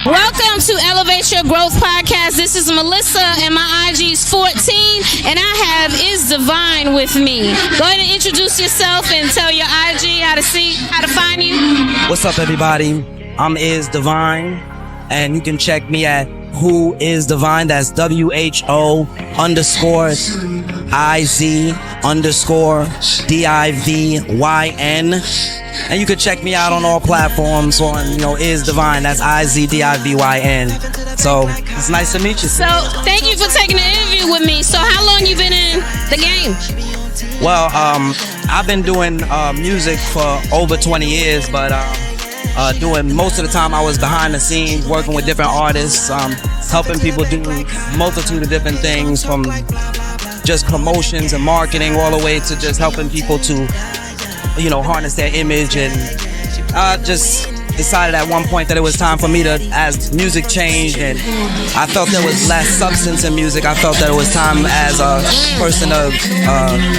Welcome to Elevate Your Growth Podcast. This is Melisa, and my IG is 14, and I have Iz DIvyn with me. Go ahead and introduce yourself and tell your IG how to find you. What's up, everybody? I'm Iz DIvyn, and you can check me at Who Is DIvyn. That's WHO_IZ_DIVYN. And you can check me out on all platforms on, Iz DIvyn. That's IZDIVYN. So it's nice to meet you. So thank you for taking the interview with me. So how long you been in the game? Well, I've been doing music for over 20 years, but doing most of the time I was behind the scenes, working with different artists, helping people do multitude of different things, from just promotions and marketing all the way to just helping people to harness their image. And I just decided at one point that it was time for me to, as music changed and I felt there was less substance in music, I felt that it was time as a person of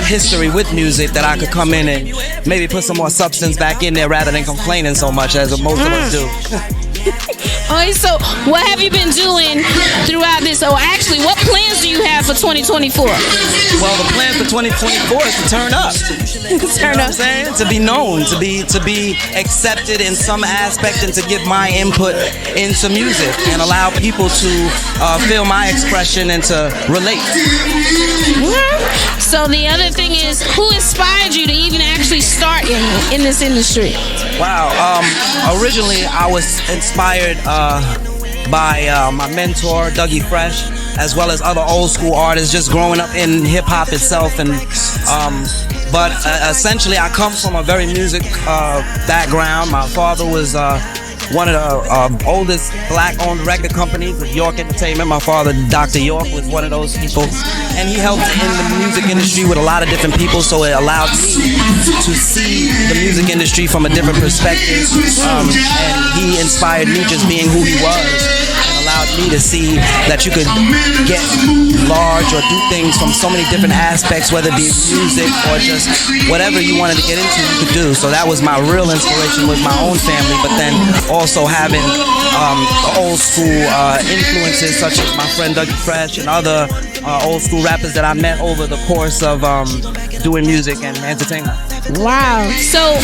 history with music that I could come in and maybe put some more substance back in there rather than complaining so much as most of us do. Alright, so what have you been doing throughout this? Or actually, what plans do you have for 2024? Well, the plan for 2024 is to turn up. Turn up. I'm saying? To be known, to be accepted in some aspect, and to give my input into music and allow people to feel my expression and to relate. So the other thing is, who inspired you to even actually start in this industry? Wow. Originally, I was inspired by my mentor, Dougie Fresh, as well as other old school artists, just growing up in hip hop itself. And but essentially, I come from a very music background. My father was one of the oldest black-owned record companies with York Entertainment. My father, Dr. York, was one of those people, and he helped in the music industry with a lot of different people, so it allowed me to see the music industry from a different perspective, and he inspired me just being who he was, and allowed me to see that you could get large or do things from so many different aspects, whether it be music or just whatever you wanted to get into, you could do. So that was my real inspiration, with my own family, but then also having old school influences such as my friend Dougie Fresh and other old school rappers that I met over the course of doing music and entertainment. Wow. So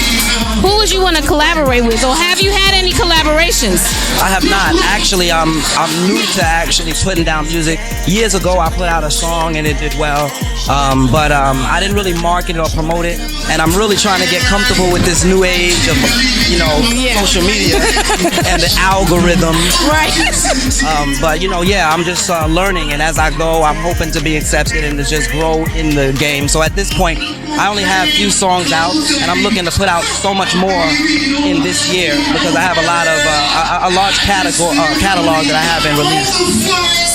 who would you want to collaborate with, or have you had any collaborations? I have not. Actually, I'm new to actually putting down music. Years ago, I put out a song and it did well, but I didn't really market it or promote it. And I'm really trying to get comfortable with this new age of, social media and the algorithm. Right. But I'm just learning, and as I go, I'm hoping to be accepted and to just grow in the game. So at this point, I only have a few songs out, and I'm looking to put out so much more in this year because I have a lot of a large catalog that I haven't released.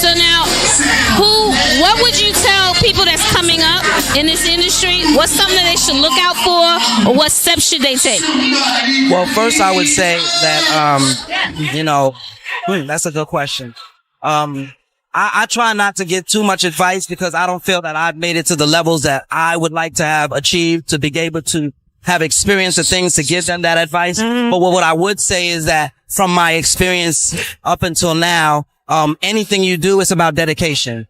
So now, what would you tell people that's coming up in this industry? What's something they should look out for, or what steps should they take? Well, first I would say that that's a good question. I try not to give too much advice because I don't feel that I've made it to the levels that I would like to have achieved to be able to have experienced the things to give them that advice. Mm-hmm. But what I would say is that from my experience up until now, anything you do, it's about dedication.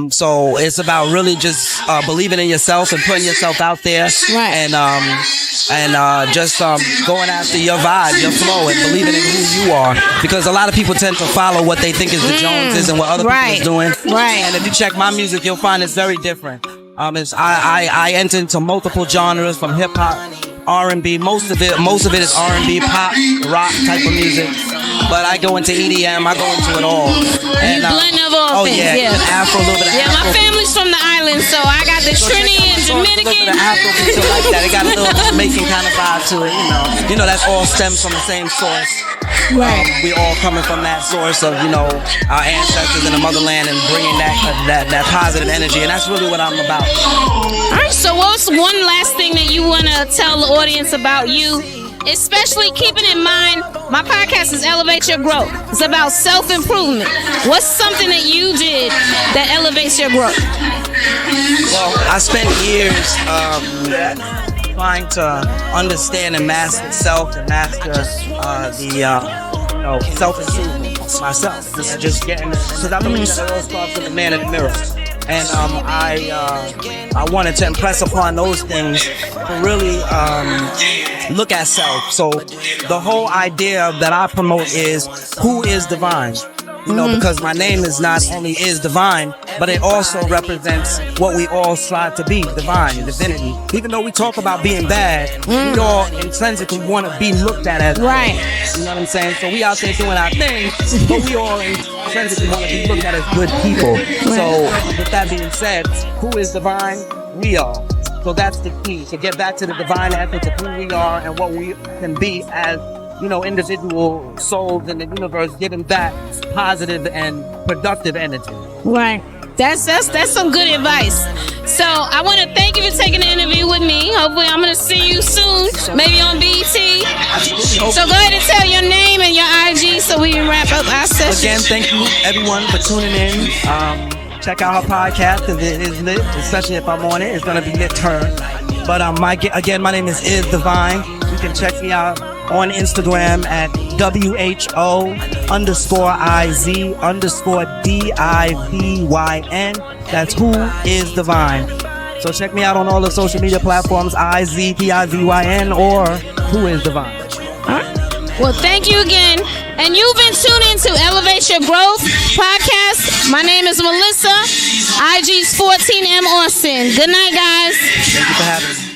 So it's about really just believing in yourself and putting yourself out there, right. and just going after your vibe, your flow, and believing in who you are. Because a lot of people tend to follow what they think is the Joneses and what other people is doing. Right. And if you check my music, you'll find it's very different. I enter into multiple genres, from hip hop, R&B. Most of it is R&B, pop, rock type of music. But I go into EDM, I go into it all. And, blend of all things. Yeah. Afro, a little bit of Afro. My family's from the island, so I got the Trinity and Dominican. A little bit of Afro beats like that. It got a little Jamaican kind of vibe to it, You know, that all stems from the same source. Right. We all coming from that source of, our ancestors in the motherland, and bringing that positive energy. And that's really what I'm about. All right, so what's one last thing that you want to tell the audience about you? Especially keeping in mind, my podcast is Elevate Your Growth. It's about self-improvement. What's something that you did that elevates your growth? Well, I spent years trying to understand and master self, and master self-improvement. myself. Just getting, because I believe that it all starts with the man in the mirror. And I wanted to impress upon those things to really look at self. So the whole idea that I promote is who is divine. You know, because my name is not only is divine, but it also represents what we all strive to be, divine, divinity. Even though we talk about being bad, we all intrinsically want to be looked at as right. You know what I'm saying? So we out there doing our thing, but we all intrinsically want to be looked at as good people. So with that being said, who is divine? We are. So that's the key, to get back to the divine essence of who we are and what we can be as, you know, individual souls in the universe, giving back positive and productive energy. Right. That's some good advice. So I want to thank you for taking the interview with me. Hopefully I'm going to see you soon, maybe on BET. So go ahead and tell your name and your IG so we can wrap up our session. Again, thank you everyone for tuning in. Check out our podcast because it is lit, especially if I'm on it. It's going to be lit turn. But my name is Iz DIvyn. You can check me out on Instagram at WHO_IZ_DIVYN. That's Who Is Divine. So check me out on all the social media platforms, IZDIVYN or Who Is Divine. All right. Well, thank you again. And you've been tuned in to Elevate Your Growth podcast. My name is Melisa. IG's 14M Austin. Good night, guys. Thank you for having me.